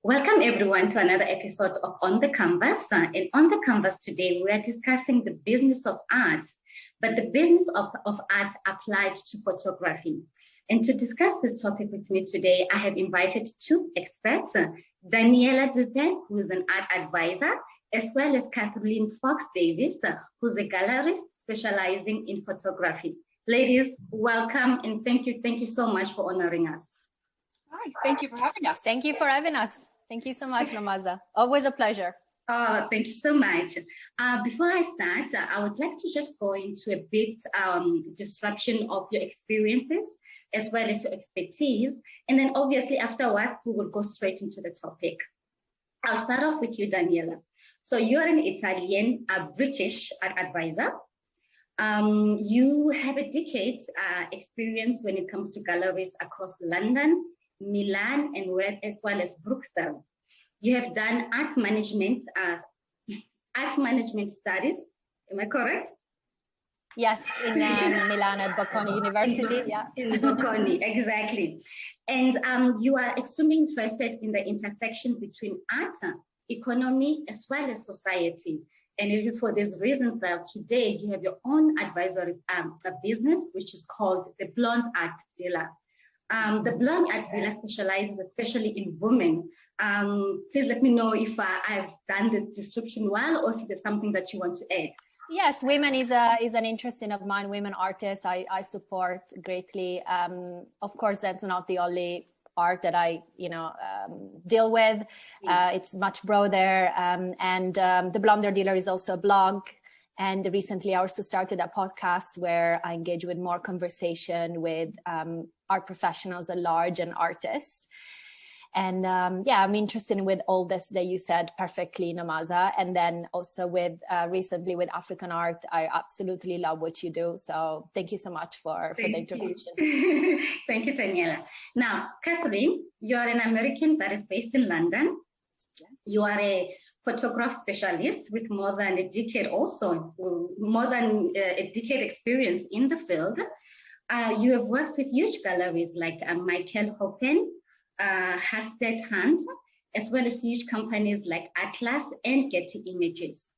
Welcome everyone to another episode of On the Canvas. And on the Canvas today, we are discussing the business of art, but the business of art applied to photography. And to discuss this topic with me today, I have invited two experts, Daniela Duppen, who is an art advisor, as well as Kathlene Fox-Davies, who's a gallerist specializing in photography. Ladies, welcome and thank you so much for honoring us. Hi, thank you for having us. Thank you for having us. Thank you so much, Nomaza. Always a pleasure. Oh, thank you so much. Before I start, I would like to just go into a bit description of your experiences as well as your expertise. And then obviously afterwards, we will go straight into the topic. I'll start off with you, Daniela. So you're an Italian, British art advisor. You have a decade experience when it comes to galleries across London, Milan, and as well as Brussels. You have done art management studies. Am I correct? Yes, in Milan at Bocconi University. In Bocconi, exactly. And you are extremely interested in the intersection between art, economy, as well as society. And it is for these reasons that today you have your own advisory business, which is called the Blonde Art Dealer. The Blonde Art Dealer specializes especially in women. Please let me know if I've done the description well, or if there's something that you want to add. Yes, women is an interest of mine. Women artists, I support greatly. Of course, that's not the only art that I deal with. It's much broader. And the Blonde Art Dealer is also a blog. And recently I also started a podcast where I engage with more conversation with art professionals at large and artists. And I'm interested with all this that you said perfectly, Nomaza. And then also with recently with African art, I absolutely love what you do. So thank you so much for the introduction. Thank you, Daniela. Now, Kathlene, you are an American that is based in London. You are a photograph specialist with more than a decade experience in the field. You have worked with huge galleries like Michael Hoppen, Hasted Hunt, as well as huge companies like Atlas and Getty Images.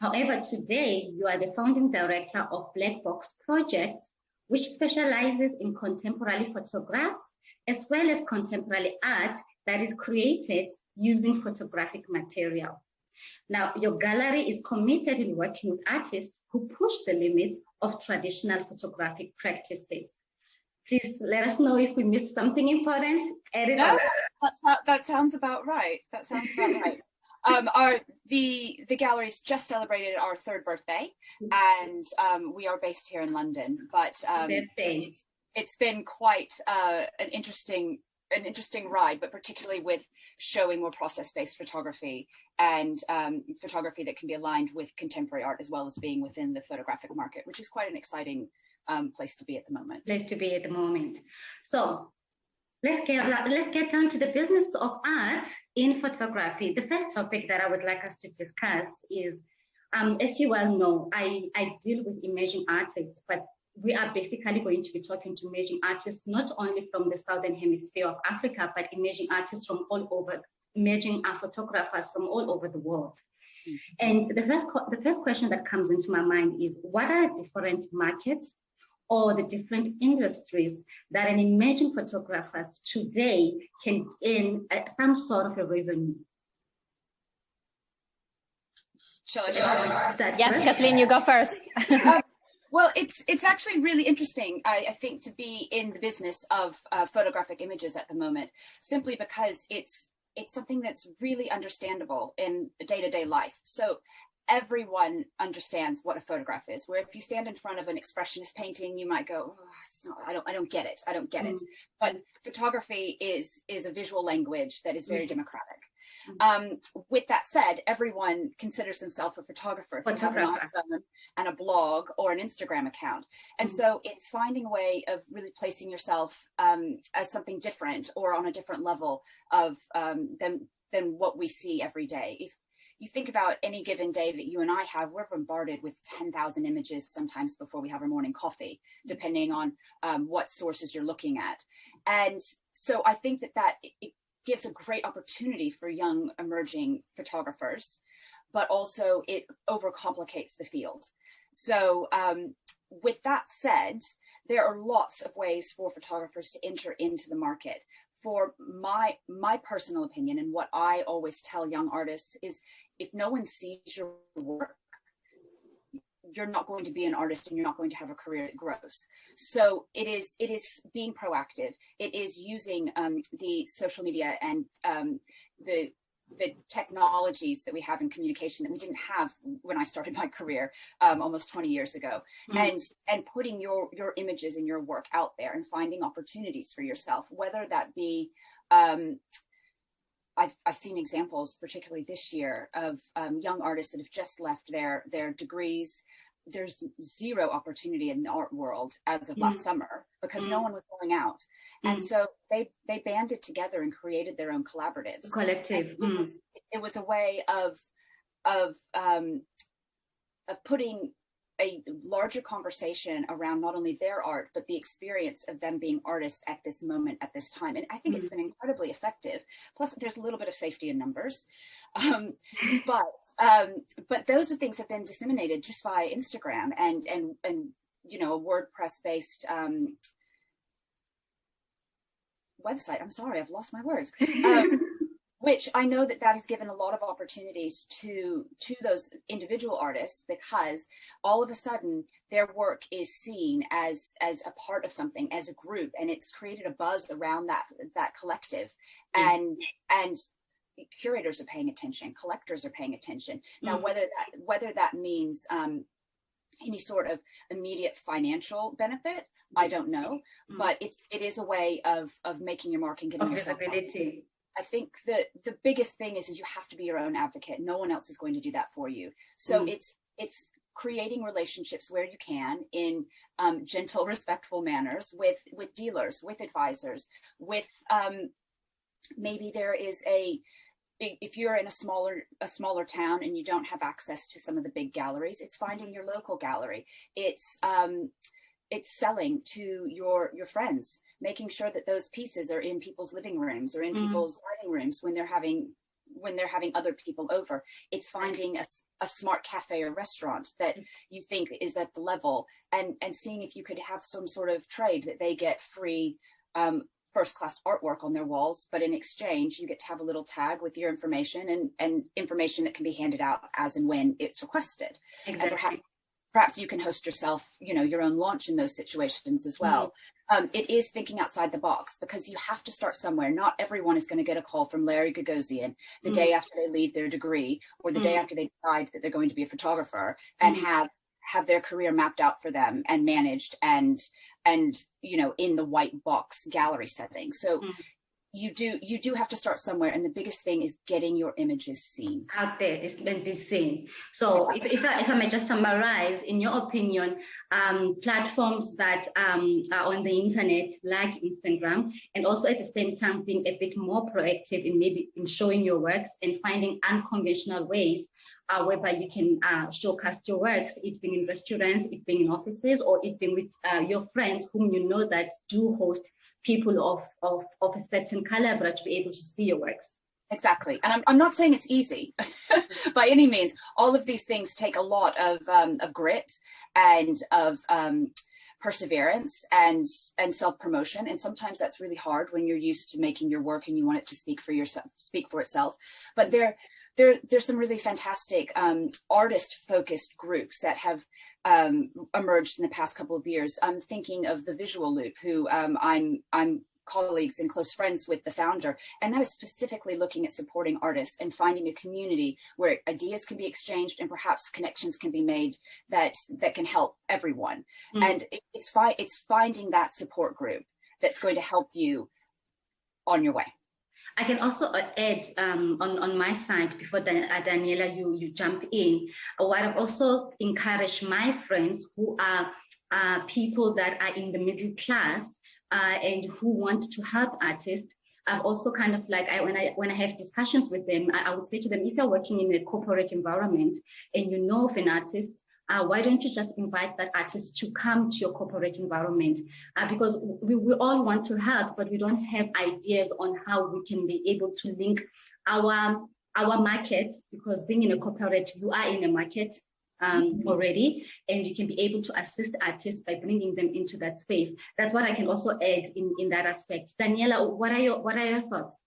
However, today you are the founding director of Black Box Project, which specializes in contemporary photographs as well as contemporary art that is created using photographic material. Now, your gallery is committed in working with artists who push the limits of traditional photographic practices. Please let us know if we missed something important. That sounds about right. The gallery's just celebrated our third birthday, and we are based here in London. But it's been quite an interesting ride, but particularly with showing more process-based photography and photography that can be aligned with contemporary art, as well as being within the photographic market, which is quite an exciting place to be at the moment. So let's get down to the business of art in photography. The first topic that I would like us to discuss is, as you well know, I deal with emerging artists, but we are basically going to be talking to emerging artists, not only from the Southern Hemisphere of Africa, but emerging artists from all over, emerging photographers from all over the world. And the first question that comes into my mind is, what are the different markets or the different industries that an emerging photographers today can earn some sort of a revenue? Shall I start? Yes, Kathlene, you go first. Well, it's actually really interesting, I think, to be in the business of photographic images at the moment, simply because it's something that's really understandable in day-to-day life. So everyone understands what a photograph is, where if you stand in front of an expressionist painting, you might go, oh, I don't get it. But photography is a visual language that is very democratic. With that said, everyone considers themselves a photographer if you have an iPhone and a blog or an Instagram account. And so it's finding a way of really placing yourself as something different or on a different level of than what we see every day. If you think about any given day that you and I have, we're bombarded with 10,000 images sometimes before we have our morning coffee, depending on what sources you're looking at. And so I think that gives a great opportunity for young emerging photographers, but also it overcomplicates the field. So with that said, there are lots of ways for photographers to enter into the market. For my personal opinion, and what I always tell young artists is, if no one sees your work, you're not going to be an artist and you're not going to have a career that grows. So it is being proactive. It is using the social media and the technologies that we have in communication that we didn't have when I started my career almost 20 years ago, and putting your images and your work out there and finding opportunities for yourself, whether that be I've seen examples, particularly this year, of young artists that have just left their degrees. There's zero opportunity in the art world as of last summer because no one was going out. And so they banded together and created their own collaboratives. Collective. It was a way of putting a larger conversation around not only their art, but the experience of them being artists at this moment, at this time. And I think it's been incredibly effective. Plus, there's a little bit of safety in numbers. But those are things that have been disseminated just via Instagram and you know, a WordPress-based website. I'm sorry, I've lost my words. Which I know that has given a lot of opportunities to those individual artists, because all of a sudden their work is seen as a part of something, as a group, and it's created a buzz around that collective. And curators are paying attention, collectors are paying attention. Now, whether that means any sort of immediate financial benefit, I don't know, but it is a way of making your mark and getting yourself visibility. I think that the biggest thing is you have to be your own advocate. No one else is going to do that for you. So it's creating relationships where you can in gentle, respectful manners with dealers, with advisors, with maybe there is if you're in a smaller town and you don't have access to some of the big galleries, it's finding your local gallery. It's selling to your friends, making sure that those pieces are in people's living rooms or in people's dining rooms when they're having other people over. It's finding a smart cafe or restaurant that you think is at the level, and seeing if you could have some sort of trade that they get free first-class artwork on their walls, but in exchange you get to have a little tag with your information and information that can be handed out as and when it's requested. Exactly. And perhaps you can host yourself, you know, your own launch in those situations as well. It is thinking outside the box, because you have to start somewhere. Not everyone is going to get a call from Larry Gagosian the day after they leave their degree, or the day after they decide that they're going to be a photographer, and have their career mapped out for them and managed and you know, in the white box gallery setting. So you do have to start somewhere, and the biggest thing is getting your images seen out there. It's meant to be seen. So if I may just summarize, in your opinion, platforms that are on the internet, like Instagram, and also at the same time being a bit more proactive in showing your works and finding unconventional ways whereby you can showcase your works, it being in restaurants, it being in offices, or it being with your friends whom you know that do host people of a certain caliber to be able to see your works. Exactly. And I'm not saying it's easy by any means. All of these things take a lot of grit and of perseverance and self-promotion. And sometimes that's really hard when you're used to making your work and you want it to speak for itself. But there's some really fantastic artist-focused groups that have emerged in the past couple of years. I'm thinking of the Visual Loop, who I'm colleagues and close friends with the founder, and that is specifically looking at supporting artists and finding a community where ideas can be exchanged and perhaps connections can be made that can help everyone. And it's finding that support group that's going to help you on your way. I can also add on my side, before Daniela, you jump in, what I've also encouraged my friends who are people that are in the middle class and who want to help artists. I've also kind of like, when I have discussions with them, I would say to them, if you're working in a corporate environment and you know of an artist, why don't you just invite that artist to come to your corporate environment? Because we all want to help, but we don't have ideas on how we can be able to link our market, because being in a corporate, you are in a market already, and you can be able to assist artists by bringing them into that space. That's what I can also add in that aspect. Daniela, what are your thoughts?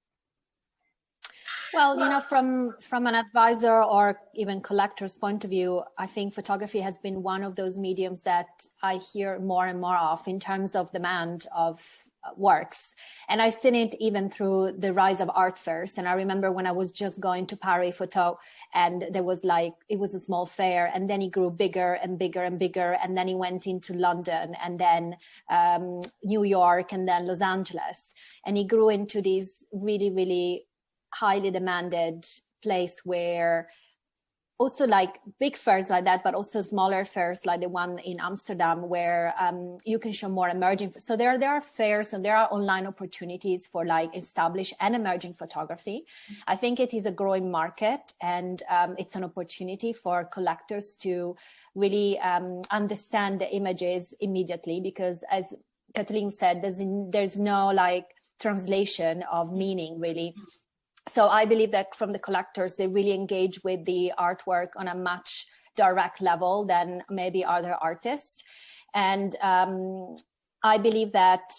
Well, you know, from an advisor or even collector's point of view, I think photography has been one of those mediums that I hear more and more of in terms of demand of works. And I've seen it even through the rise of art fairs. And I remember when I was just going to Paris Photo, and there was it was a small fair, and then it grew bigger and bigger and bigger. And then it went into London, and then New York, and then Los Angeles. And it grew into this really, really highly demanded place where also like big fairs like that, but also smaller fairs like the one in Amsterdam, where you can show more emerging. So there are fairs and there are online opportunities for like established and emerging photography. I think it is a growing market, and it's an opportunity for collectors to really understand the images immediately, because as Kathlene said, there's no like translation of meaning really. So I believe that from the collectors, they really engage with the artwork on a much direct level than maybe other artists. And I believe that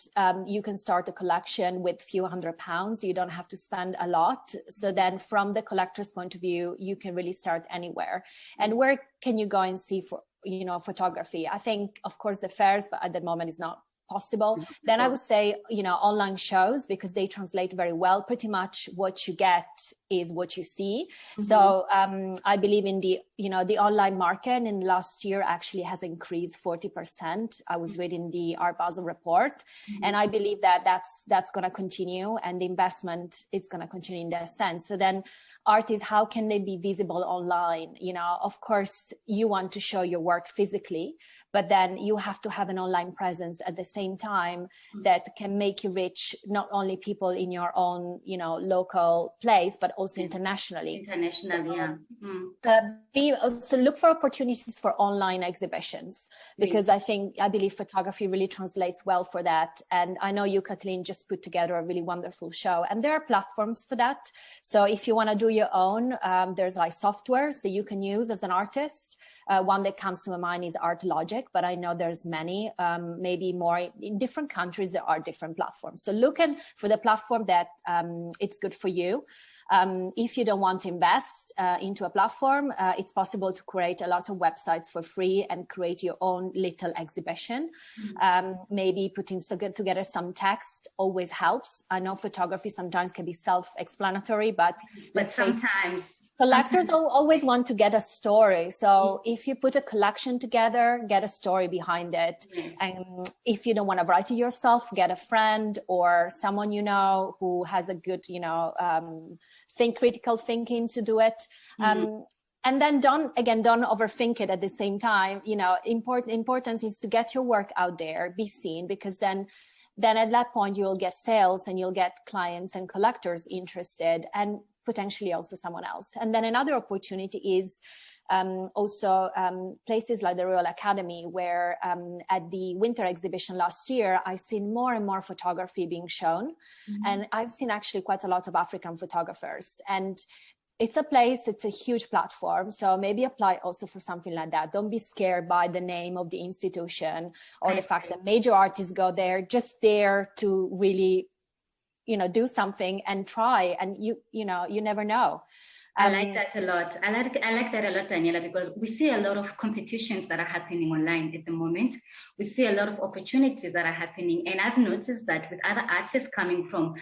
you can start a collection with a few £100. You don't have to spend a lot. So then from the collector's point of view, you can really start anywhere. And where can you go and see photography? I think, of course, the fairs, but at the moment is not possible. Then I would say, online shows, because they translate very well. Pretty much what you get is what you see. So I believe in the online market in last year actually has increased 40%. I was reading the Art Basel report, and I believe that that's going to continue, and the investment is going to continue in that sense. So then artists, how can they be visible online? Of course, you want to show your work physically, but then you have to have an online presence at the same time that can make you reach not only people in your own, local place, but also internationally. We also look for opportunities for online exhibitions, because I believe photography really translates well for that. And I know you, Kathlene, just put together a really wonderful show, and there are platforms for that. So if you want to do your own, there's like softwares that you can use as an artist. One that comes to my mind is Art Logic, but I know there's many, maybe more in different countries. There are different platforms. So looking for the platform that it's good for you. If you don't want to invest into a platform, it's possible to create a lot of websites for free and create your own little exhibition. Maybe putting together some text always helps. I know photography sometimes can be self-explanatory, but sometimes collectors always want to get a story. So if you put a collection together, get a story behind it. Yes. And if you don't want to write it yourself, get a friend or someone who has a good, critical thinking to do it. And then don't overthink it at the same time. Importance is to get your work out there, be seen, because then at that point you'll get sales and you'll get clients and collectors interested, and potentially also someone else. And then another opportunity is places like the Royal Academy, where at the winter exhibition last year, I've seen more and more photography being shown. And I've seen actually quite a lot of African photographers. And it's a huge platform. So maybe apply also for something like that. Don't be scared by the name of the institution or the fact that major artists go there, just there to really do something and try, and you never know. I like that a lot. I like that a lot, Daniela, because we see a lot of competitions that are happening online at the moment. We see a lot of opportunities that are happening, and I've noticed that with other artists coming from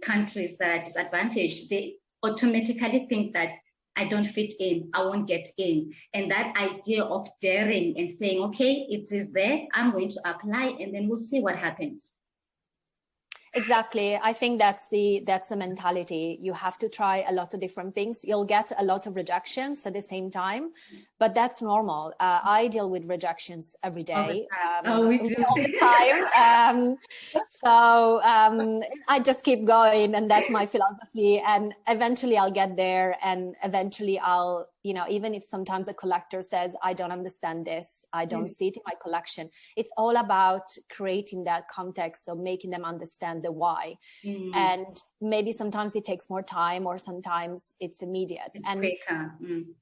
countries that are disadvantaged, they automatically think that I don't fit in, I won't get in. And that idea of daring and saying, okay, it is there, I'm going to apply, and then we'll see what happens. Exactly. I think that's the mentality. You have to try a lot of different things. You'll get a lot of rejections at the same time, but that's normal. I deal with rejections every day. We do. All the time. So I just keep going, and that's my philosophy. And eventually I'll get there, and eventually I'll, you know, even if sometimes a collector says, I don't understand this, I don't see it in my collection. It's all about creating that context, so making them understand the why. And maybe sometimes it takes more time, or sometimes it's immediate. And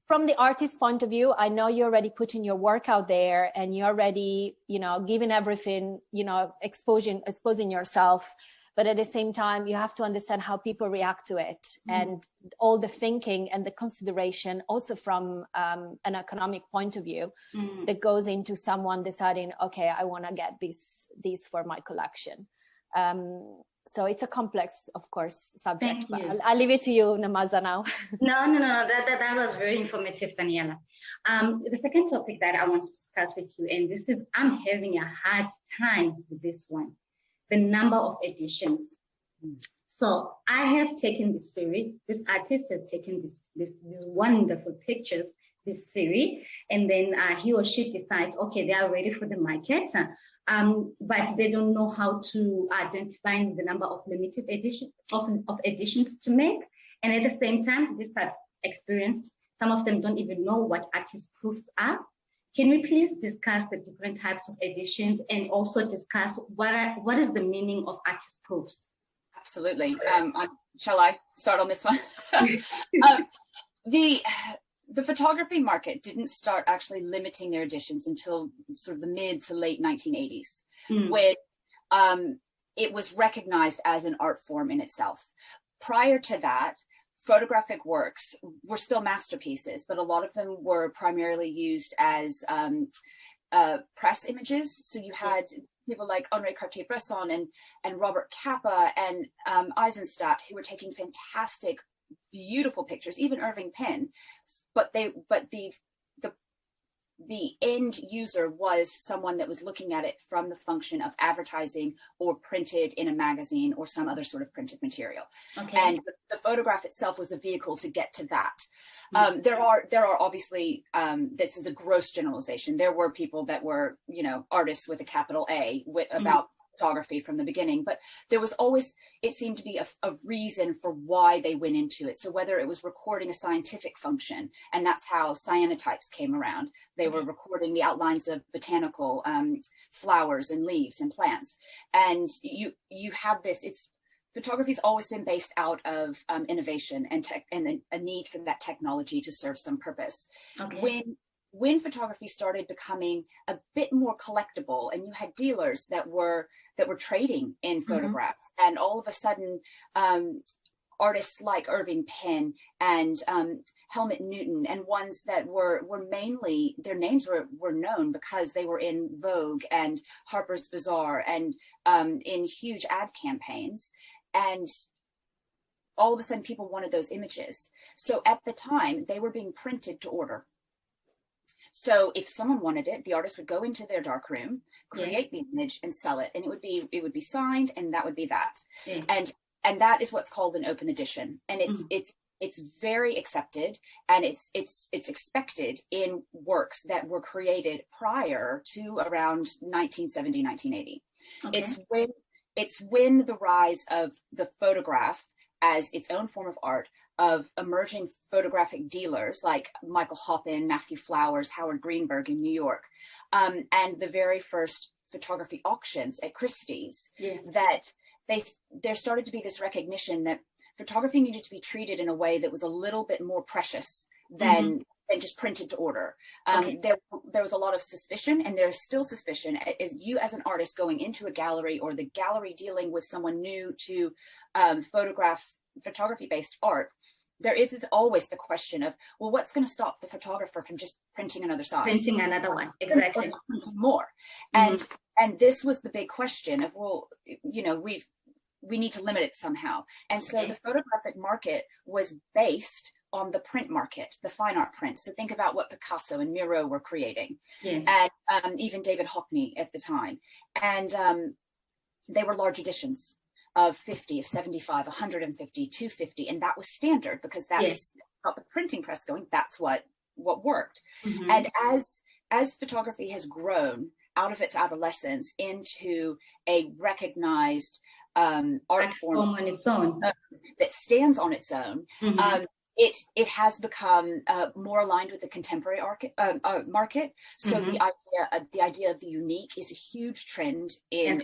from the artist's point of view, I know you're already putting your work out there, and you're already, you know, giving everything, you know, exposing yourself. But at the same time, you have to understand how people react to it, and all the thinking and the consideration also from an economic point of view that goes into someone deciding, okay, I want to get these for my collection. So it's a complex, of course, subject. But I'll leave it to you, Nomaza, now. No. That was very informative, Daniela. The second topic that I want to discuss with you, and this is, I'm having a hard time with this one, the number of editions. So I have taken this series. This artist has taken these wonderful pictures, this series, and then he or she decides, okay, they are ready for the market. But they don't know how to identify the number of limited editions of editions to make. And at the same time, this I've experienced, some of them don't even know what artist proofs are. Can we please discuss the different types of editions, and also discuss what is the meaning of artist proofs? Absolutely. Shall I start on this one? The photography market didn't start actually limiting their editions until sort of the mid to late 1980s, when it was recognized as an art form in itself. Prior to that, photographic works were still masterpieces, but a lot of them were primarily used as press images. So you had people like Henri Cartier-Bresson and Robert Capa and Eisenstadt, who were taking fantastic, beautiful pictures, even Irving Penn. But the end user was someone that was looking at it from the function of advertising or printed in a magazine or some other sort of printed material. Okay. And the photograph itself was the vehicle to get to that. There are obviously, this is a gross generalization. There were people that were, you know, artists with a capital A about photography from the beginning, but there was always, it seemed to be a reason for why they went into it. So whether it was recording a scientific function, and that's how cyanotypes came around. They were recording the outlines of botanical flowers and leaves and plants. And you have this, photography's always been based out of innovation and a need for that technology to serve some purpose. Okay. When photography started becoming a bit more collectible, and you had dealers that were trading in photographs, and all of a sudden artists like Irving Penn and Helmut Newton, and ones that were mainly, their names were known because they were in Vogue and Harper's Bazaar and in huge ad campaigns, and all of a sudden people wanted those images. So at the time, they were being printed to order. So if someone wanted it, the artist would go into their darkroom, create the image, and sell it, and it would be signed, and that would be that. Yes. And that is what's called an open edition, and it's very accepted, and it's expected in works that were created prior to around 1970, 1980. Okay. It's when the rise of the photograph as its own form of art, of emerging photographic dealers like Michael Hoppen, Matthew Flowers, Howard Greenberg in New York, and the very first photography auctions at Christie's, that there started to be this recognition that photography needed to be treated in a way that was a little bit more precious than just printed to order. There was a lot of suspicion, and there's still suspicion. Is you as an artist going into a gallery, or the gallery dealing with someone new to photography-based art, there is always the question of, well, what's going to stop the photographer from just printing another size? Printing another one, exactly. More. And this was the big question of, well, you know, we need to limit it somehow. And so the photographic market was based on the print market, the fine art print. So think about what Picasso and Miro were creating, and even David Hockney at the time. And they were large editions of 50, of 75, 150, 250, and that was standard because that's got the printing press going. That's what worked. And as photography has grown out of its adolescence into a recognized art form on its own that stands on its own. It has become more aligned with the contemporary market. So the idea of the unique is a huge trend in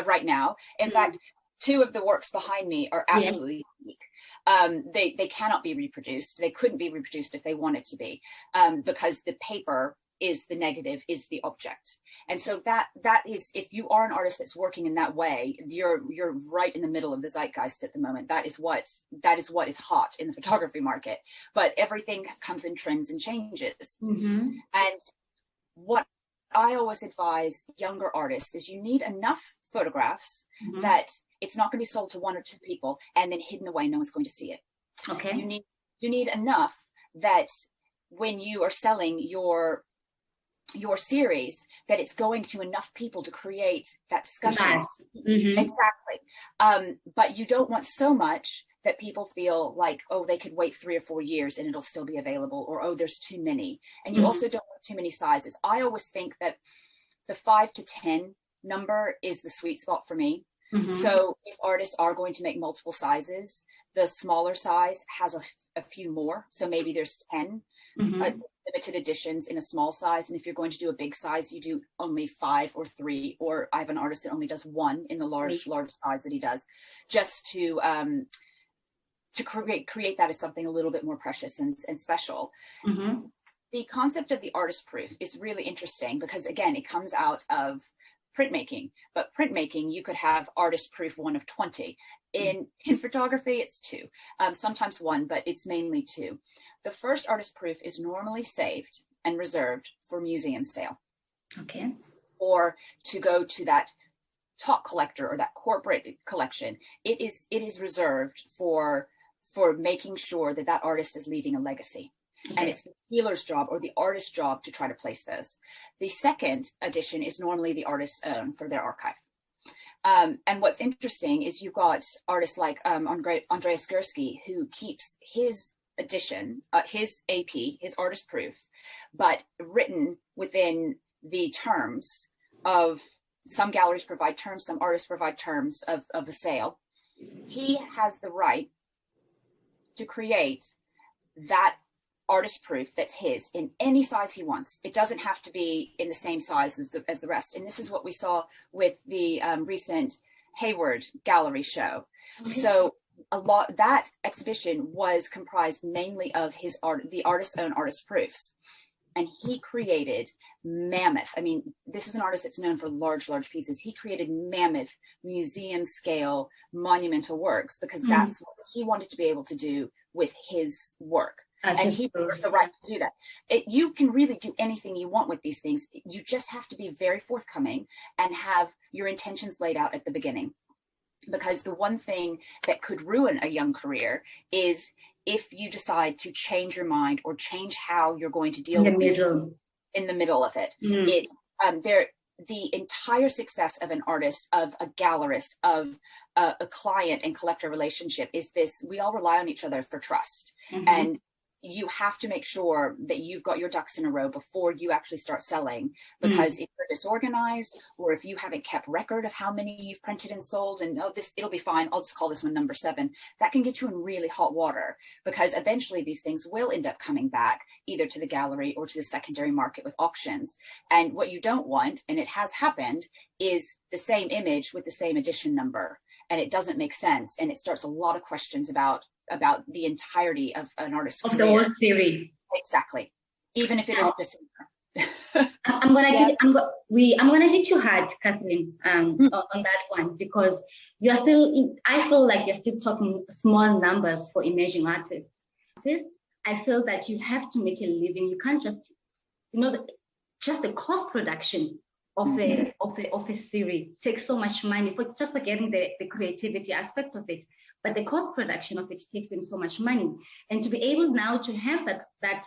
right now. In fact, two of the works behind me are absolutely unique. They cannot be reproduced. They couldn't be reproduced if they wanted to be, because the paper is the negative, is the object. And so that is, if you are an artist that's working in that way, you're right in the middle of the zeitgeist at the moment. That is what is hot in the photography market. But everything comes in trends and changes. And what I always advise younger artists is you need enough photographs that it's not going to be sold to one or two people and then hidden away, no one's going to see it. Okay. You need enough that when you are selling your series, that it's going to enough people to create that discussion. Exactly. But you don't want so much that people feel like, oh, they could wait 3 or 4 years and it'll still be available, or, oh, there's too many. And you also don't want too many sizes. I always think that the 5 to 10 number is the sweet spot for me. So if artists are going to make multiple sizes, the smaller size has a few more. So maybe there's 10 limited editions in a small size. And if you're going to do a big size, you do only 5 or 3, or I have an artist that only does 1 in the large size that he does, just to create that as something a little bit more precious and special. The concept of the artist proof is really interesting because, again, it comes out of printmaking, but printmaking, you could have artist proof 1 of 20. In photography, it's 2, sometimes 1, but it's mainly 2. The first artist proof is normally saved and reserved for museum sale. Okay. Or to go to that top collector or that corporate collection. It is reserved for making sure that artist is leaving a legacy. And it's the dealer's job or the artist's job to try to place those. The second edition is normally the artist's own for their archive. And what's interesting is you've got artists like Andreas Gursky, who keeps his edition, his AP, his artist proof, but written within the terms of, some galleries provide terms, some artists provide terms of a sale. He has the right to create that artist proof that's his in any size he wants. It doesn't have to be in the same size as the rest. And this is what we saw with the recent Hayward gallery show. So that exhibition was comprised mainly of the artist's own artist proofs. And he created mammoth. I mean, this is an artist that's known for large pieces. He created mammoth museum scale monumental works because that's what he wanted to be able to do with his work. And he has the right to do that. You can really do anything you want with these things. You just have to be very forthcoming and have your intentions laid out at the beginning. Because the one thing that could ruin a young career is if you decide to change your mind or change how you're going to deal with this in the middle of it. The entire success of an artist, of a gallerist, of a client and collector relationship is this: we all rely on each other for trust. And you have to make sure that you've got your ducks in a row before you actually start selling, because if you're disorganized, or if you haven't kept record of how many you've printed and sold, and it'll be fine, I'll just call this one number 7, that can get you in really hot water, because eventually these things will end up coming back either to the gallery or to the secondary market with auctions. And what you don't want, and it has happened, is the same image with the same edition number, and it doesn't make sense, and it starts a lot of questions about the entirety of an artist's career. The whole series. Exactly. Even if it is just I'm gonna hit you hard, Kathlene, on that one, because you're still, I feel like you're still talking small numbers for emerging artists. I feel that you have to make a living. You can't just, just the cost production of a series takes so much money for getting the creativity aspect of it. But the cost production of it takes in so much money, and to be able now to have that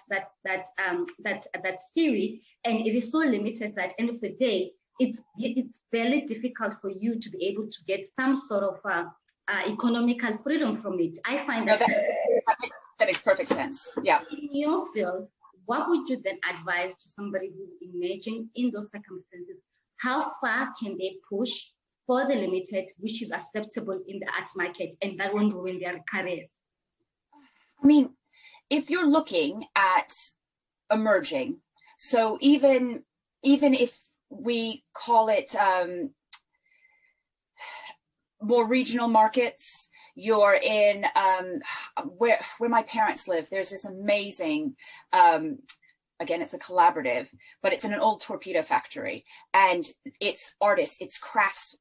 series, and it is so limited that at the end of the day, it's very difficult for you to be able to get some sort of economical freedom from it. I find that makes perfect sense. Yeah. In your field, what would you then advise to somebody who's emerging in those circumstances? How far can they push for the limited, which is acceptable in the art market, and that won't ruin their careers? I mean, if you're looking at emerging, so even if we call it more regional markets, you're in where my parents live, there's this amazing again, it's a collaborative, but it's in an old torpedo factory, and it's artists, it's crafts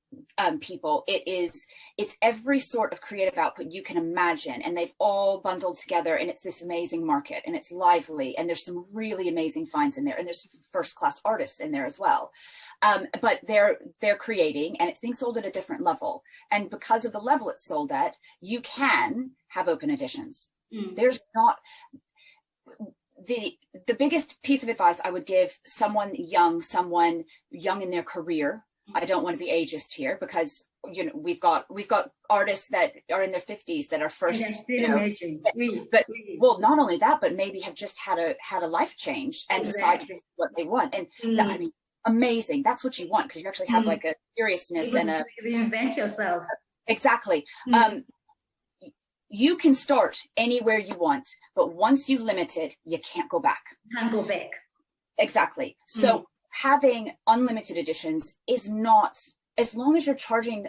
people, it's every sort of creative output you can imagine, and they've all bundled together, and it's this amazing market, and it's lively, and there's some really amazing finds in there, and there's first-class artists in there as well. But they're creating, and it's being sold at a different level, and because of the level it's sold at, you can have open editions. There's not the biggest piece of advice I would give someone young in their career. I don't want to be ageist here, because we've got artists that are in their 50s that are first, but well, not only that, but maybe have just had a life change and decided what they want, and that, I mean, amazing. That's what you want, because you actually have like a seriousness and a reinvent yourself. Exactly. You can start anywhere you want, but once you limit it, you can't go back. Can't go back. Exactly. So having unlimited editions is not, as long as you're charging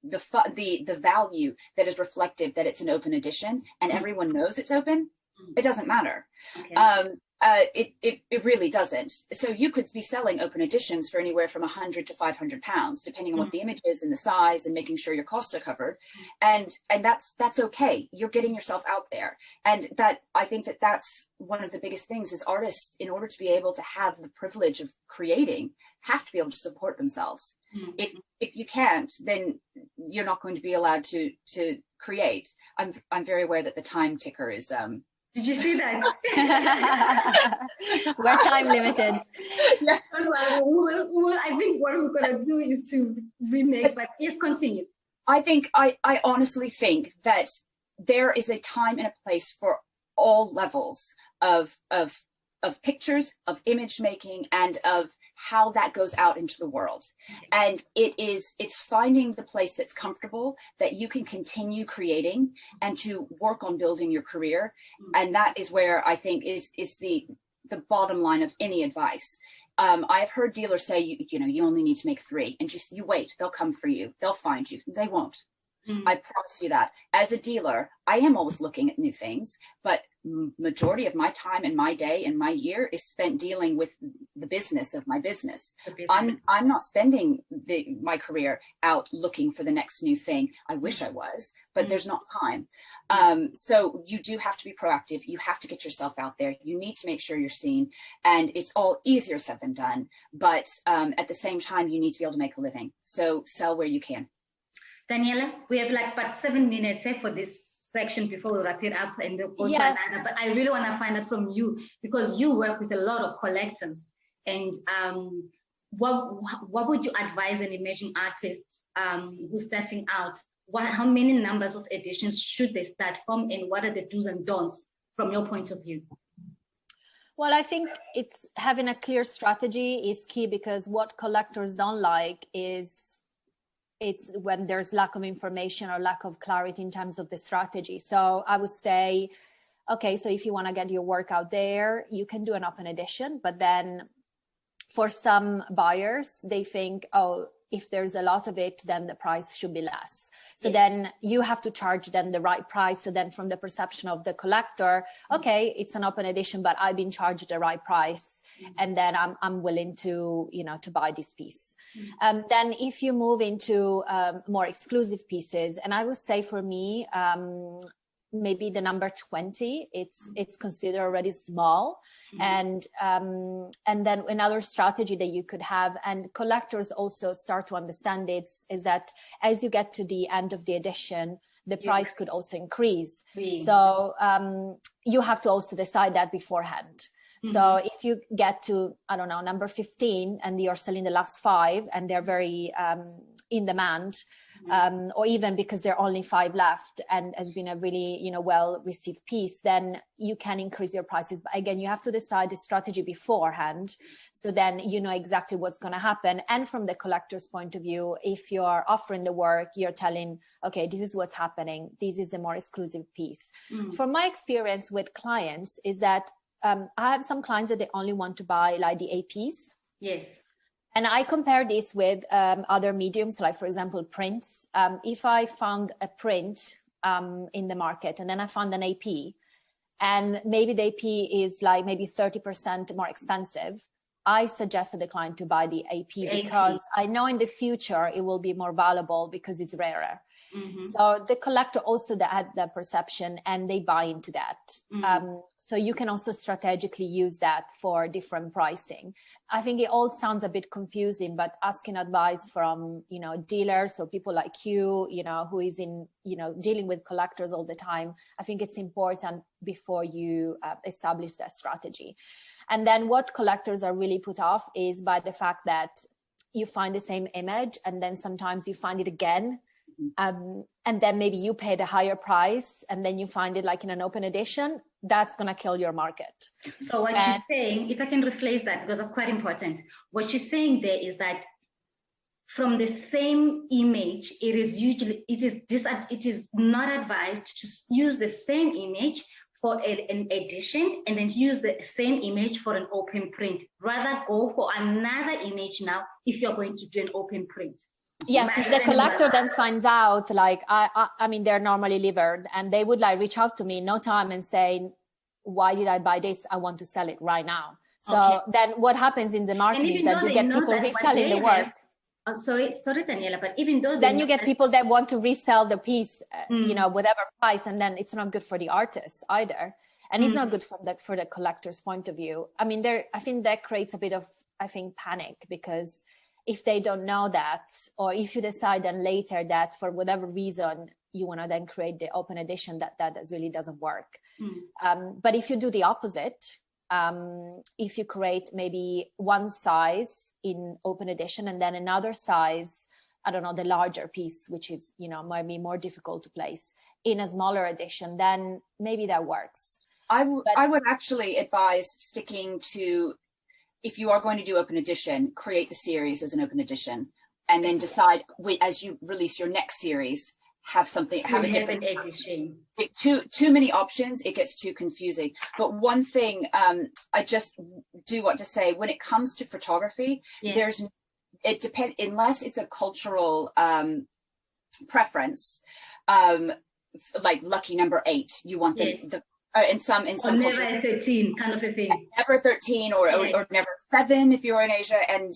the value that is reflective that it's an open edition and everyone knows it's open, it doesn't matter. Okay. It really doesn't. So you could be selling open editions for anywhere from £100 to £500, depending on what the image is and the size, and making sure your costs are covered. And that's okay. You're getting yourself out there. And that, I think that's one of the biggest things is artists, in order to be able to have the privilege of creating, have to be able to support themselves. If you can't, then you're not going to be allowed to create. I'm very aware that the time ticker is Did you see that? We're time limited. Yeah. I think what we're going to do is to remake, but yes, continue. I honestly think that there is a time and a place for all levels of pictures, of image making, and of how that goes out into the world. And it's finding the place that's comfortable, that you can continue creating and to work on building your career. And that is where I think is the bottom line of any advice. I've heard dealers say, you only need to make 3, and just, you wait, they'll come for you. They'll find you. They won't. I promise you that. As a dealer, I am always looking at new things, but majority of my time and my day and my year is spent dealing with the business of my business. I'm not spending my career out looking for the next new thing. I wish I was, but there's not time. So you do have to be proactive. You have to get yourself out there. You need to make sure you're seen, and it's all easier said than done. But at the same time, you need to be able to make a living. So sell where you can. Daniela, we have like about 7 minutes for this section before we wrap it up and go to another. But I really want to find out from you, because you work with a lot of collectors, and what would you advise an emerging artist who's starting out? How many numbers of editions should they start from, and what are the do's and don'ts from your point of view? Well, I think it's having a clear strategy is key, because what collectors don't like is it's when there's lack of information or lack of clarity in terms of the strategy. So I would say, okay, so if you want to get your work out there, you can do an open edition. But then for some buyers, they think, oh, if there's a lot of it, then the price should be less. So then you have to charge them the right price. So then from the perception of the collector, okay, it's an open edition, but I've been charged the right price. And then I'm willing to, to buy this piece. Then if you move into more exclusive pieces, and I would say for me, maybe the number 20, it's considered already small. And then another strategy that you could have, and collectors also start to understand is that as you get to the end of the edition, the price could also increase. So you have to also decide that beforehand. So if you get to, I don't know, number 15, and you're selling the last 5 and they're very in demand, or even because there are only 5 left and has been a really, you know, well received piece, then you can increase your prices. But again, you have to decide the strategy beforehand, so then you know exactly what's going to happen. And from the collector's point of view, if you're offering the work, you're telling, okay, this is what's happening, this is a more exclusive piece. From my experience with clients is that I have some clients that they only want to buy like the APs. Yes. And I compare this with other mediums, like, for example, prints. If I found a print in the market and then I found an AP, and maybe the AP is like maybe 30% more expensive, I suggest to the client to buy the AP because I know in the future it will be more valuable because it's rarer. So the collector also had that perception and they buy into that. So you can also strategically use that for different pricing. I think it all sounds a bit confusing, but asking advice from, you know, dealers or people like you, you know, who is in, you know, dealing with collectors all the time, I think it's important before you establish that strategy. And then what collectors are really put off is by the fact that you find the same image and then sometimes you find it again. And then maybe you pay the higher price and then you find it like in an open edition. That's going to kill your market. So what you're saying, if I can rephrase that, because that's quite important. What you're saying there is that from the same image, it is not advised to use the same image for an edition and then use the same image for an open print. Rather go for another image now if you're going to do an open print. Yes, if the collector then finds out, like, I mean, they're normally livered and they would like reach out to me in no time and say, why did I buy this? I want to sell it right now. So then what happens in the market is that you get people reselling the work. Sorry, Daniela, but even though then you get people that want to resell the piece, you know, whatever price, and then it's not good for the artist either. And it's not good for the collector's point of view. I mean, I think that creates a bit of, panic, because if they don't know that, or if you decide then later that for whatever reason you want to then create the open edition, that really doesn't work. But if you do the opposite, if you create maybe one size in open edition and then another size, I don't know, the larger piece, which is, you know, might be more difficult to place in a smaller edition, then maybe that works. I would actually advise sticking to, if you are going to do open edition, create the series as an open edition, and then decide as you release your next series, have a different edition. Too many options, it gets too confusing. But one thing I just do want to say, when it comes to photography, it depends, unless it's a cultural preference, like lucky number 8, you want the in some never 13 kind of a thing. Never 13 or never 7 if you're in Asia, and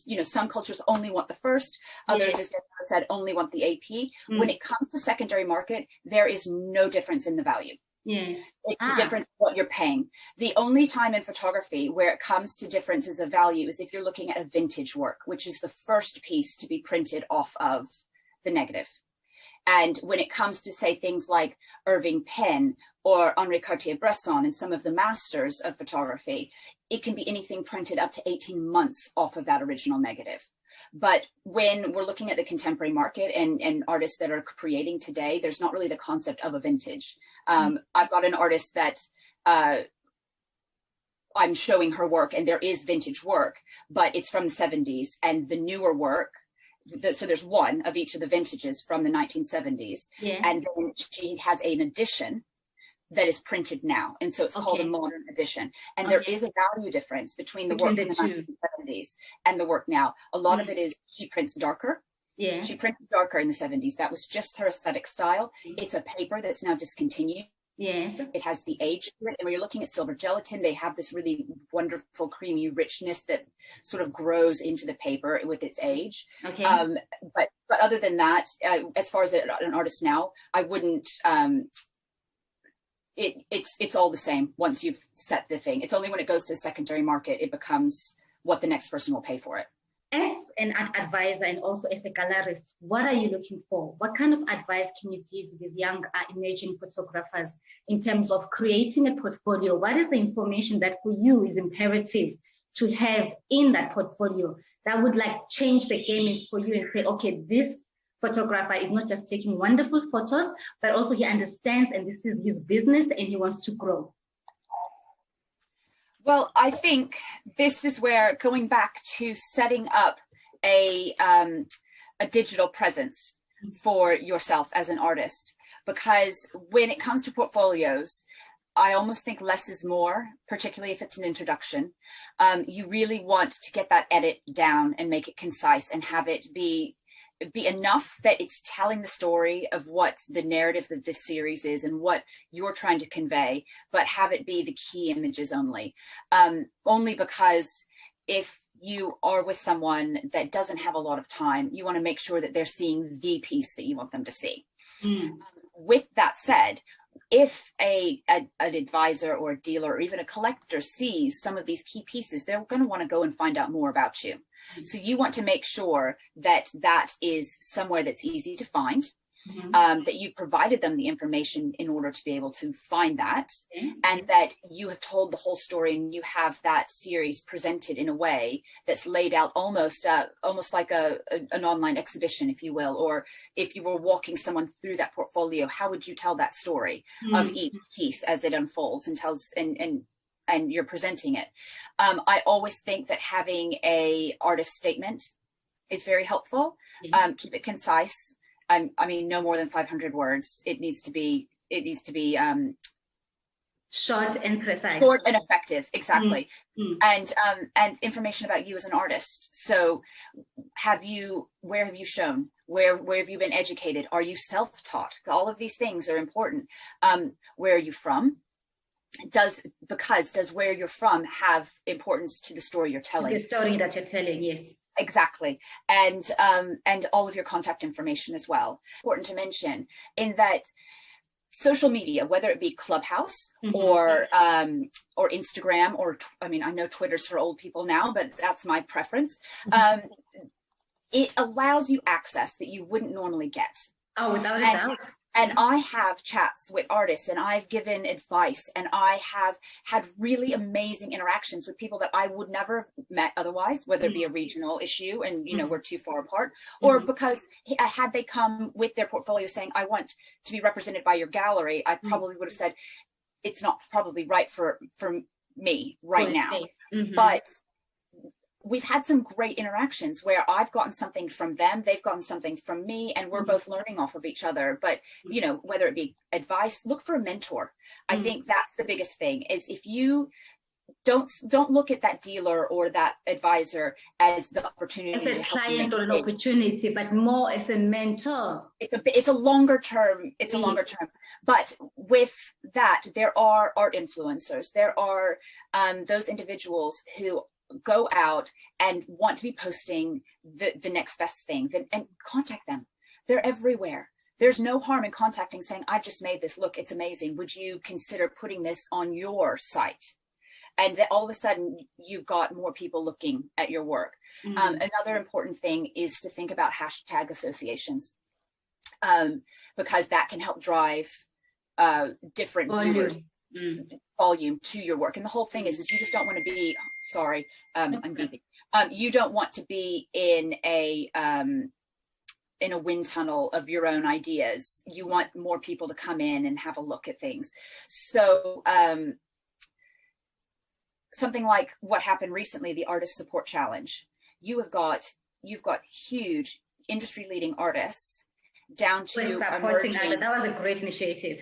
you know, some cultures only want the first, others, as Daniela said, only want the AP. When it comes to secondary market, there is no difference in the value. Yes. It's the difference in what you're paying. The only time in photography where it comes to differences of value is if you're looking at a vintage work, which is the first piece to be printed off of the negative. And when it comes to, say, things like Irving Penn or Henri Cartier-Bresson and some of the masters of photography, it can be anything printed up to 18 months off of that original negative. But when we're looking at the contemporary market and artists that are creating today, there's not really the concept of a vintage. I've got an artist that I'm showing her work, and there is vintage work, but it's from the 70s, and the newer work, so there's one of each of the vintages from the 1970s, and then she has an edition that is printed now, and so it's called a modern edition. And there is a value difference between the work from the 1970s and the work now. A lot of it is she prints darker. She printed darker in the 70s. That was just her aesthetic style. It's a paper that's now discontinued. It has the age to it. And when you're looking at silver gelatin, they have this really wonderful creamy richness that sort of grows into the paper with its age. But other than that, as far as an artist now, I wouldn't, it's all the same once you've set the thing. It's only when it goes to the secondary market, it becomes what the next person will pay for it. As an advisor and also as a gallerist, what are you looking for? What kind of advice can you give these young emerging photographers in terms of creating a portfolio? What is the information that for you is imperative to have in that portfolio that would like change the game for you and say, okay, this photographer is not just taking wonderful photos, but also he understands and this is his business and he wants to grow? Well, I think this is where, going back to setting up a digital presence for yourself as an artist, because when it comes to portfolios, I almost think less is more, particularly if it's an introduction. You really want to get that edit down and make it concise and have it be enough that it's telling the story of what the narrative of this series is and what you're trying to convey, but have it be the key images only. Only because if you are with someone that doesn't have a lot of time, you want to make sure that they're seeing the piece that you want them to see. With that said, if an advisor or a dealer or even a collector sees some of these key pieces, they're going to want to go and find out more about you. So you want to make sure that that is somewhere that's easy to find, that you provided them the information in order to be able to find that, and that you have told the whole story and you have that series presented in a way that's laid out almost like an online exhibition, if you will, or if you were walking someone through that portfolio, how would you tell that story of each piece as it unfolds and tells and you're presenting it. I always think that having a artist statement is very helpful. Keep it concise. I mean, no more than 500 words. It needs to be short and precise. Short and effective, exactly. And information about you as an artist. So where have you shown? Where have you been educated? Are you self-taught? All of these things are important. Where are you from? Does where you're from have importance to the story you're telling? The story that you're telling, yes. Exactly. And all of your contact information as well. Important to mention in that social media, whether it be Clubhouse or Instagram, or I mean, I know Twitter's for old people now, but that's my preference. It allows you access that you wouldn't normally get. Oh, without a doubt. And I have chats with artists and I've given advice and I have had really amazing interactions with people that I would never have met otherwise, whether it be a regional issue and, you know, we're too far apart, or because had they come with their portfolio saying, I want to be represented by your gallery, I probably would have said, it's not probably right for me right now. But we've had some great interactions where I've gotten something from them, they've gotten something from me, and we're both learning off of each other. But, you know, whether it be advice, look for a mentor. I think that's the biggest thing, is if you don't look at that dealer or that advisor as the opportunity as a client or an opportunity, but more as a mentor. It's a longer term. It's a longer term. But with that, there are art influencers. There are those individuals who go out and want to be posting the next best thing, and contact them. They're everywhere. There's no harm in contacting, saying, I've just made this, look, it's amazing. Would you consider putting this on your site? And then all of a sudden you've got more people looking at your work. Another important thing is to think about hashtag associations, because that can help drive different viewers. Volume to your work. And the whole thing is you just don't want to be, sorry, I'm beeping. You don't want to be in a wind tunnel of your own ideas. You want more people to come in and have a look at things. So something like what happened recently, the Artist Support Challenge. You've got huge industry leading artists down to supporting. That was a great initiative.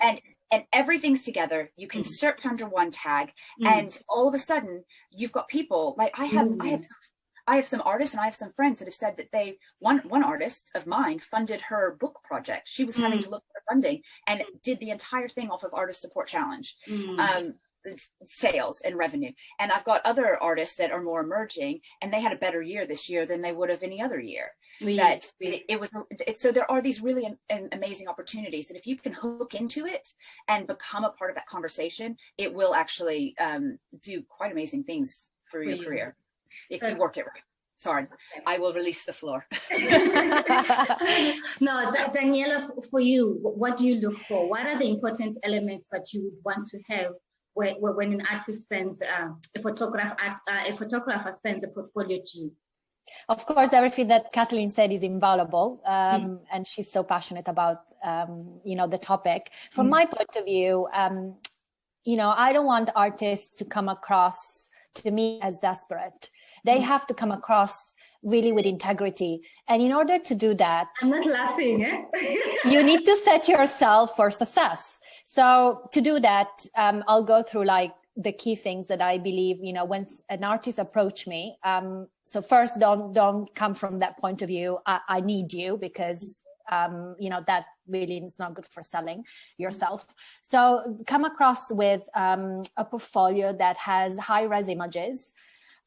And everything's together. You can search under one tag, and all of a sudden you've got people like I have some artists and I have some friends that have said that one artist of mine funded her book project. She was having to look for funding and did the entire thing off of Artist Support Challenge. Sales and revenue. And I've got other artists that are more emerging, and they had a better year this year than they would have any other year. So there are these really amazing opportunities that if you can hook into it and become a part of that conversation, it will actually do quite amazing things for your career if you work it right. Sorry, I will release the floor. No, Daniela, for you, what do you look for? What are the important elements that you would want to have when an artist sends a photographer sends a portfolio to you? Of course, everything that Kathlene said is invaluable, and she's so passionate about, the topic. From my point of view, I don't want artists to come across to me as desperate. They have to come across really with integrity. And in order to do that, I'm not laughing, eh? you need to set yourself for success. So to do that, I'll go through like the key things that I believe, when an artist approach me. So first, don't come from that point of view. I need you, because that really is not good for selling yourself. So come across with a portfolio that has high-res images.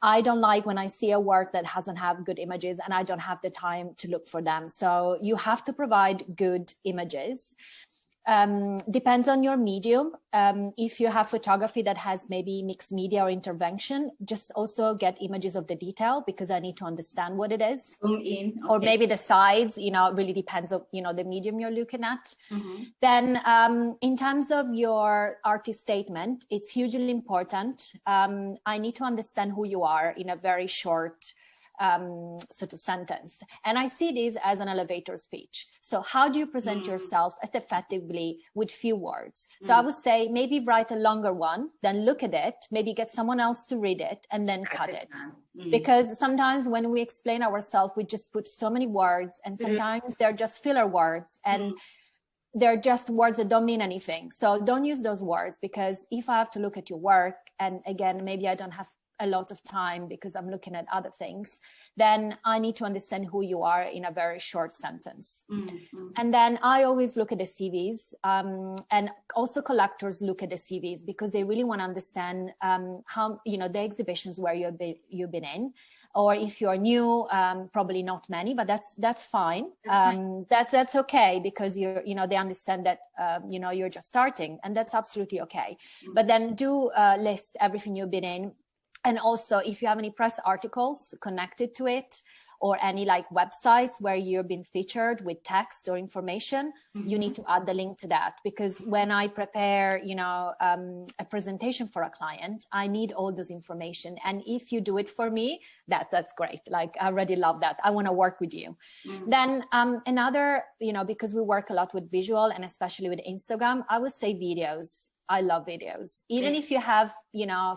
I don't like when I see a work that doesn't have good images, and I don't have the time to look for them. So you have to provide good images. Depends on your medium. If you have photography that has maybe mixed media or intervention, just also get images of the detail, because I need to understand what it is. Okay. Or maybe the sides, it really depends on, the medium you're looking at. Then in terms of your artist statement, it's hugely important. I need to understand who you are in a very short sort of sentence. And I see this as an elevator speech. So how do you present yourself effectively with few words? So I would say maybe write a longer one, then look at it, maybe get someone else to read it, and then cut it. Because sometimes when we explain ourselves, we just put so many words, and sometimes they're just filler words, and they're just words that don't mean anything. So don't use those words, because if I have to look at your work, and again, maybe I don't have a lot of time because I'm looking at other things, then I need to understand who you are in a very short sentence. And then I always look at the CVs, and also collectors look at the CVs, because they really want to understand how, the exhibitions where you've been in, or if you're new, probably not many, but that's fine. That's okay, because they understand that, you're just starting, and that's absolutely okay. But then do list everything you've been in. And also, if you have any press articles connected to it, or any like websites where you've been featured with text or information, you need to add the link to that. Because when I prepare, a presentation for a client, I need all this information. And if you do it for me, that's great. Like, I already love that. I want to work with you. Then another, because we work a lot with visual, and especially with Instagram, I would say videos. I love videos. Even if you have,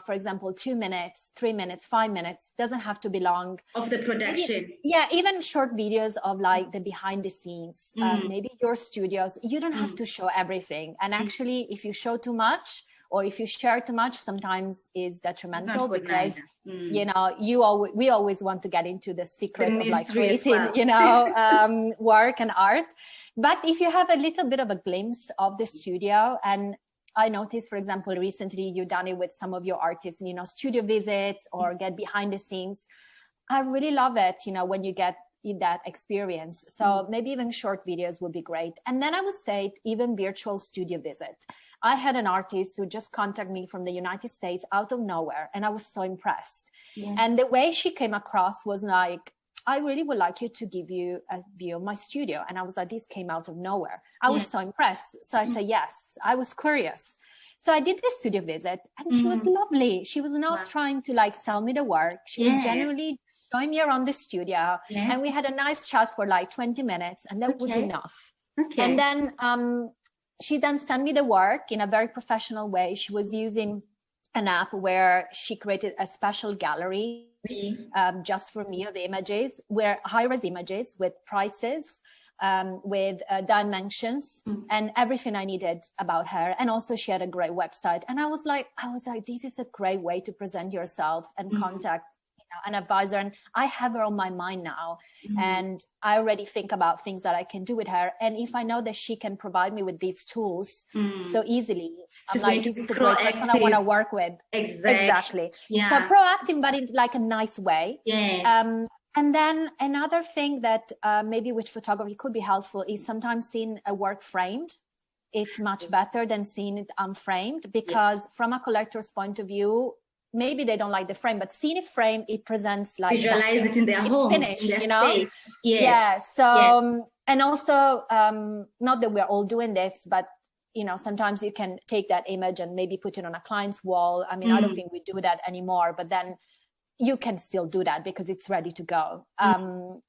for example, 2 minutes, 3 minutes, 5 minutes, doesn't have to be long. Of the production. Even short videos of like the behind the scenes, maybe your studios. You don't have to show everything. And actually, if you show too much, or if you share too much, sometimes is detrimental, because, we always want to get into the secret of like creating, work and art. But if you have a little bit of a glimpse of the studio, and I noticed, for example, recently you've done it with some of your artists, studio visits or get behind the scenes. I really love it, when you get in that experience. So maybe even short videos would be great. And then I would say even virtual studio visit. I had an artist who just contacted me from the United States out of nowhere, and I was so impressed. And the way she came across was like, I really would like you to give you a view of my studio. And I was like, this came out of nowhere. I was so impressed. So I said, yes, I was curious. So I did the studio visit, and she was lovely. She was not trying to like sell me the work. She was genuinely showing me around the studio. And we had a nice chat for like 20 minutes, and that was enough. And then she then sent me the work in a very professional way. She was using an app where she created a special gallery just for me of images, where high-res images with prices, with dimensions, and everything I needed about her. And also she had a great website. And I was like, this is a great way to present yourself and contact an advisor. And I have her on my mind now. And I already think about things that I can do with her. And if I know that she can provide me with these tools so easily, I'm like, this is a great person I want to work with. Exactly. So proactive, but in like a nice way. And then another thing that maybe with photography could be helpful is sometimes seeing a work framed. It's much better than seeing it unframed, because from a collector's point of view, maybe they don't like the frame, but seeing it framed, it presents like visualize it in their home, finished, in their space. So and also not that we're all doing this, but sometimes you can take that image and maybe put it on a client's wall. I mean, I don't think we do that anymore, but then you can still do that because it's ready to go.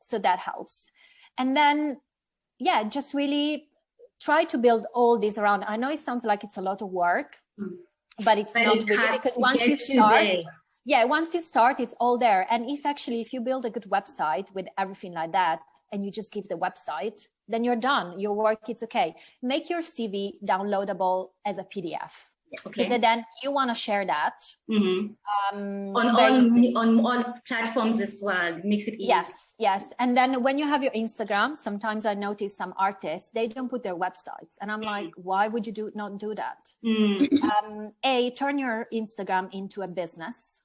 So that helps. And then, yeah, just really try to build all this around. I know it sounds like it's a lot of work, but it's not really, because once you start, it's all there. And if you build a good website with everything like that, and you just give the website, then you're done. Your work, it's okay. Make your CV downloadable as a PDF. Yes. Okay. So then you want to share that on all platforms as well. It makes it easy. Yes. And then when you have your Instagram, sometimes I notice some artists, they don't put their websites, and I'm like, why would you not do that? Turn your Instagram into a business.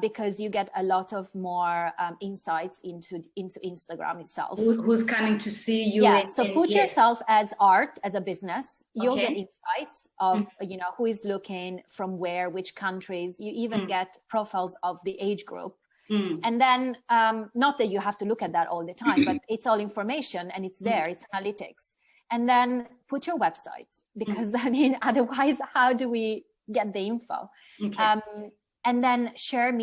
Because you get a lot of more insights into Instagram itself. Who's coming to see you? Yeah, so put yourself as art, as a business. You'll get insights of, who is looking, from where, which countries. You even get profiles of the age group. And then, not that you have to look at that all the time, but it's all information and it's there, it's analytics. And then put your website, because otherwise, how do we get the info? And then share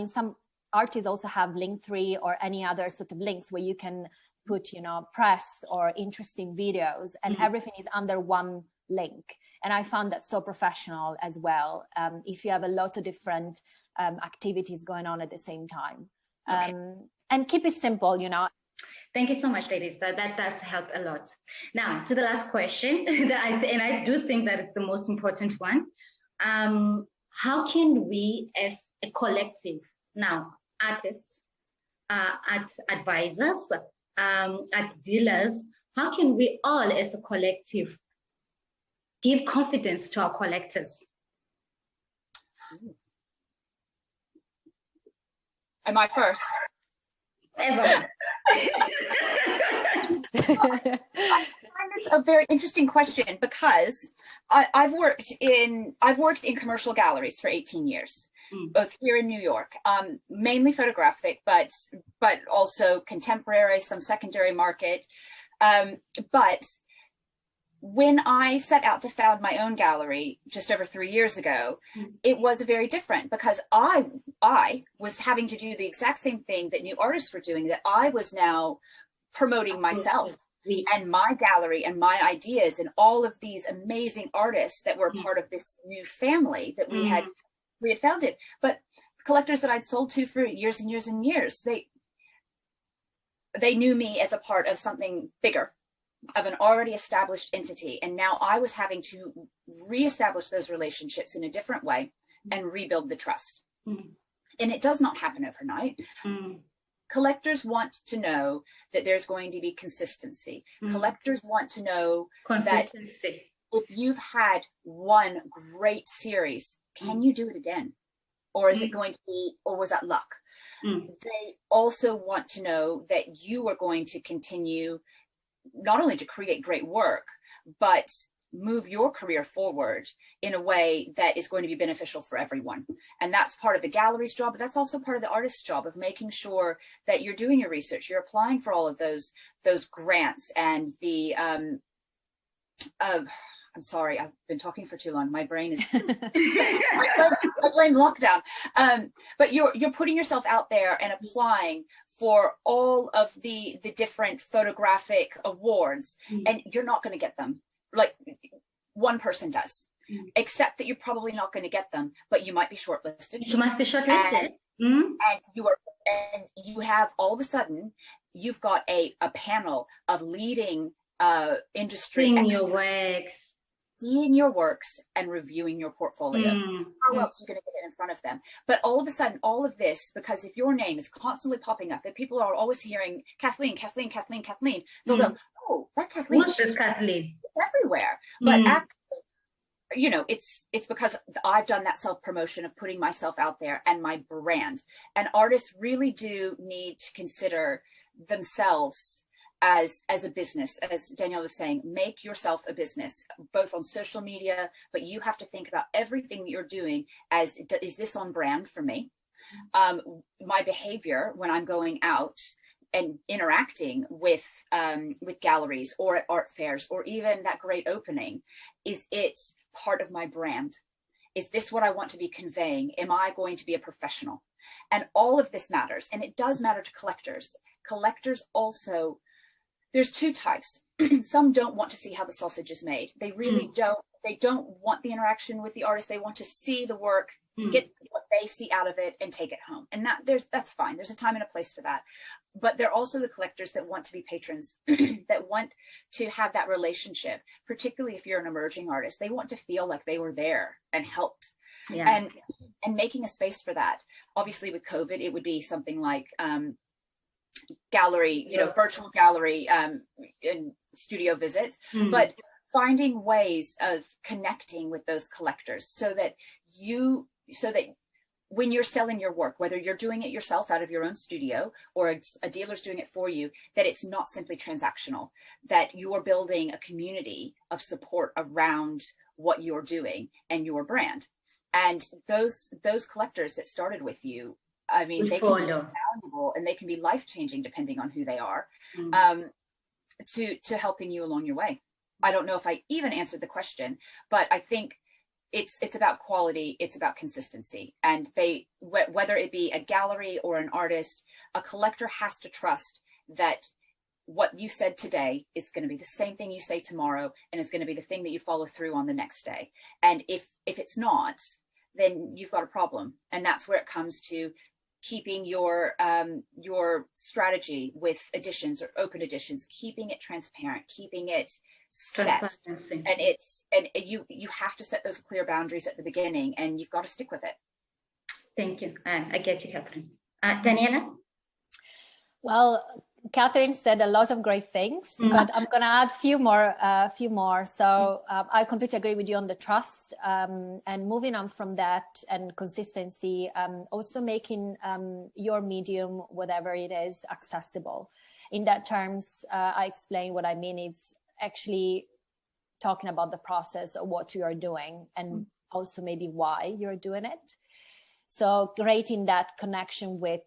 some artists also have Linktree or any other sort of links where you can put, press or interesting videos, and everything is under one link. And I found that so professional as well. If you have a lot of different activities going on at the same time, and keep it simple, Thank you so much, ladies. That does help a lot. Now to the last question, and I do think that it's the most important one. How can we, as a collective, now artists, art advisors, art dealers, how can we all, as a collective, give confidence to our collectors? Am I first? Ever. I find this a very interesting question, because I've worked in commercial galleries for 18 years, both here in New York, mainly photographic, but also contemporary, some secondary market. But when I set out to found my own gallery just over 3 years ago, it was very different, because I was having to do the exact same thing that new artists were doing, that I was now promoting myself and my gallery and my ideas and all of these amazing artists that were part of this new family that we had founded. But collectors that I'd sold to for years and years and years, they knew me as a part of something bigger, of an already established entity. And now I was having to reestablish those relationships in a different way and rebuild the trust. And it does not happen overnight. Collectors want to know that there's going to be consistency. Collectors want to know that if you've had one great series, can you do it again? Or is it going to be, or was that luck? They also want to know that you are going to continue not only to create great work, but move your career forward in a way that is going to be beneficial for everyone. And that's part of the gallery's job, but that's also part of the artist's job, of making sure that you're doing your research, you're applying for all of those grants and the I'm sorry, I've been talking for too long. My brain is I blame lockdown. But you're putting yourself out there and applying for all of the different photographic awards, and you're not going to get them. Like one person does, except that you're probably not going to get them, but you might be shortlisted. You must be shortlisted. And you have, all of a sudden, you've got a panel of leading industry experts seeing your works and reviewing your portfolio. How else are you going to get it in front of them? But all of a sudden, all of this, because if your name is constantly popping up and people are always hearing Kathlene, Kathlene, Kathlene, Kathlene, they'll go, oh, that Kathlene. Who's this Kathlene? It's everywhere. But actually, it's because I've done that self-promotion of putting myself out there and my brand. And artists really do need to consider themselves as a business. As Daniela was saying, make yourself a business, both on social media, but you have to think about everything that you're doing as, is this on brand for me? My behavior when I'm going out and interacting with galleries or at art fairs or even that great opening, is it part of my brand? Is this what I want to be conveying? Am I going to be a professional? And all of this matters. And it does matter to collectors. Collectors also, there's two types. Some don't want to see how the sausage is made. They really don't. They don't want the interaction with the artist. They want to see the work, get what they see out of it, and take it home. And that's fine. There's a time and a place for that. But they're also the collectors that want to be patrons, that want to have that relationship, particularly if you're an emerging artist. They want to feel like they were there and helped. Yeah. And making a space for that. Obviously with COVID, it would be something like gallery, virtual gallery and studio visits, but finding ways of connecting with those collectors so that when you're selling your work, whether you're doing it yourself out of your own studio or a dealer's doing it for you, that it's not simply transactional, that you're building a community of support around what you're doing and your brand. And those collectors that started with you, I mean, they can be valuable and they can be life-changing depending on who they are, to helping you along your way. I don't know if I even answered the question, but I think it's about quality, it's about consistency. And whether it be a gallery or an artist, a collector has to trust that what you said today is going to be the same thing you say tomorrow, and is going to be the thing that you follow through on the next day. And if it's not, then you've got a problem. And that's where it comes to keeping your strategy with editions or open editions, keeping it transparent, keeping it set. And you have to set those clear boundaries at the beginning, and you've got to stick with it. Thank you. I get you, Kathlene. Daniela? Well, Kathlene said a lot of great things, but I'm going to add a few more. So I completely agree with you on the trust, and moving on from that and consistency, also making your medium, whatever it is, accessible. In that terms, I explain what I mean is actually talking about the process of what you are doing and also maybe why you're doing it. So creating that connection with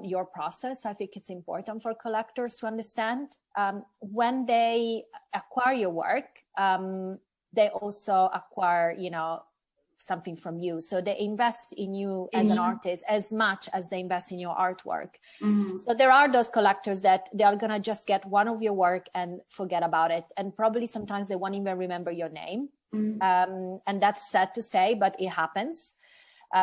your process, I think it's important for collectors to understand. When they acquire your work, they also acquire, something from you. So they invest in you as an artist as much as they invest in your artwork. So there are those collectors that they are going to just get one of your work and forget about it. And probably sometimes they won't even remember your name. And that's sad to say, but it happens.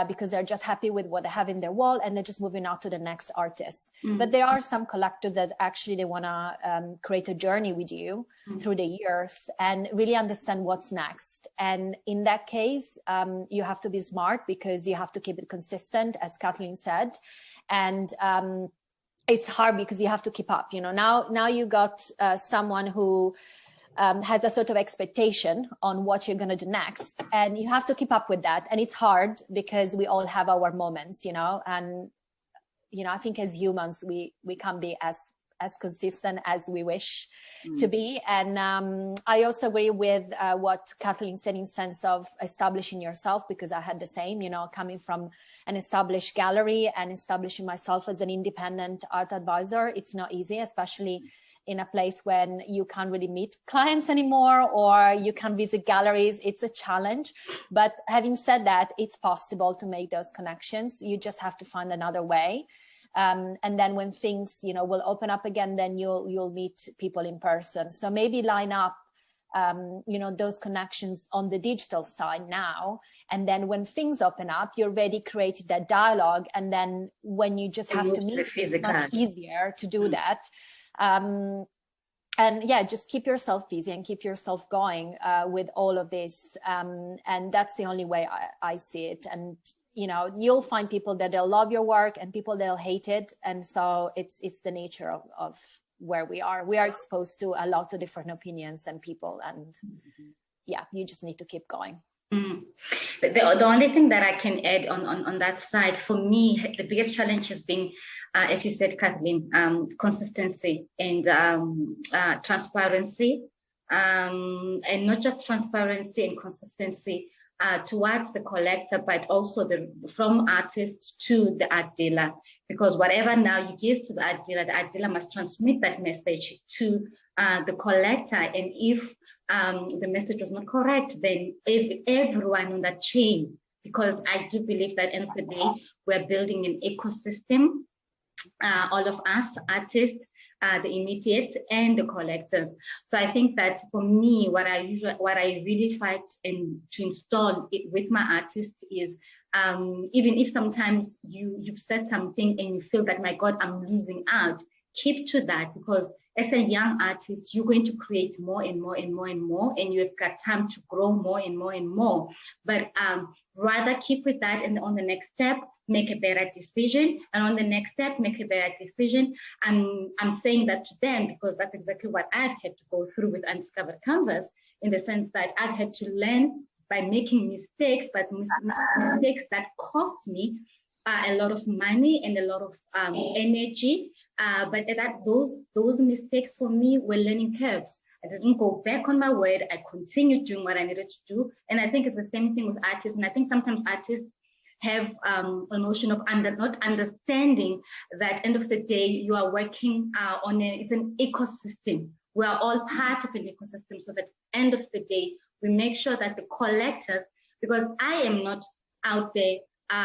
Because they're just happy with what they have in their wall and they're just moving out to the next artist. But there are some collectors that actually they want to create a journey with you through the years and really understand what's next. And in that case, you have to be smart because you have to keep it consistent, as Kathlene said. And it's hard because you have to keep up. Now you got someone who has a sort of expectation on what you're going to do next, and you have to keep up with that. And it's hard because we all have our moments, and I think as humans we can't be as consistent as we wish to be. And I also agree with what Kathlene said in sense of establishing yourself, because I had the same, coming from an established gallery and establishing myself as an independent art advisor. It's not easy, especially in a place when you can't really meet clients anymore or you can't visit galleries. It's a challenge. But having said that, it's possible to make those connections. You just have to find another way. And then when things, will open up again, then you'll meet people in person. So maybe line up, those connections on the digital side now. And then when things open up, you're already created that dialogue. And then when you just have to meet, it's much easier to do that. And just keep yourself busy and keep yourself going with all of this. And that's the only way I see it. And, you'll find people that they'll love your work and people that'll hate it. And so it's the nature of where we are. We are exposed to a lot of different opinions and people. And you just need to keep going. The only thing that I can add on that side, for me, the biggest challenge has been, as you said, Kathlene, consistency and transparency, and not just transparency and consistency towards the collector, but also from artist to the art dealer, because whatever now you give to the art dealer must transmit that message to the collector. And if the message was not correct, then if everyone on that chain because I do believe that end of the day, we're building an ecosystem, all of us artists, the immediate and the collectors. So I think that for me, what I really fight and to install it with my artists is, even if sometimes you've said something and you feel that, my God, I'm losing out, keep to that, because as a young artist, you're going to create more and more and more and more, and you've got time to grow more and more and more. But rather keep with that, and on the next step, make a better decision, and on the next step, make a better decision. And I'm saying that to them because that's exactly what I've had to go through with Undiscovered Canvas, in the sense that I've had to learn by making mistakes, but mistakes that cost me a lot of money and a lot of energy. But those mistakes for me were learning curves. I didn't go back on my word. I continued doing what I needed to do. And I think it's the same thing with artists. And I think sometimes artists have a notion of not understanding that end of the day, you are working it's an ecosystem. We are all part of an ecosystem, so that end of the day, we make sure that the collectors, because I am not out there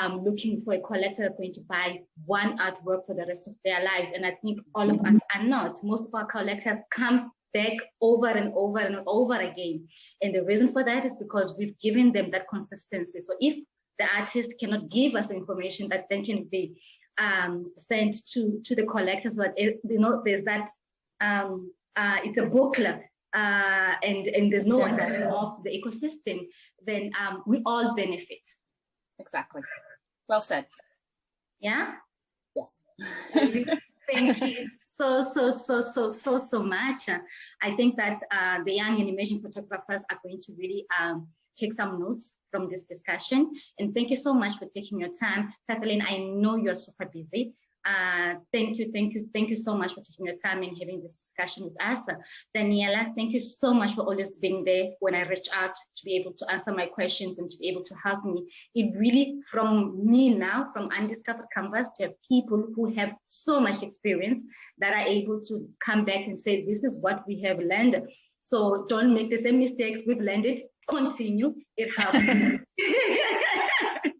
looking for a collector that's going to buy one artwork for the rest of their lives. And I think all of us are not. Most of our collectors come back over and over and over again. And the reason for that is because we've given them that consistency. So if the artist cannot give us the information that then can be sent to the collectors, so that, there's that, it's a booklet, and there's no one of the ecosystem, then we all benefit. Exactly. Well said. Yeah? Yes. Thank you so much. I think that the young and emerging photographers are going to really take some notes from this discussion. And thank you so much for taking your time. Kathlene, I know you're super busy. Thank you so much for taking your time and having this discussion with us. Daniela, thank you so much for always being there when I reach out to be able to answer my questions and to be able to help me. It really, from me now, from Undiscovered Canvas, to have people who have so much experience that are able to come back and say, this is what we have learned. So don't make the same mistakes we've learned it. Continue. It helps.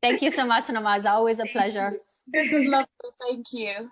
Thank you so much, Nomaza. Always a pleasure. This was lovely. Thank you.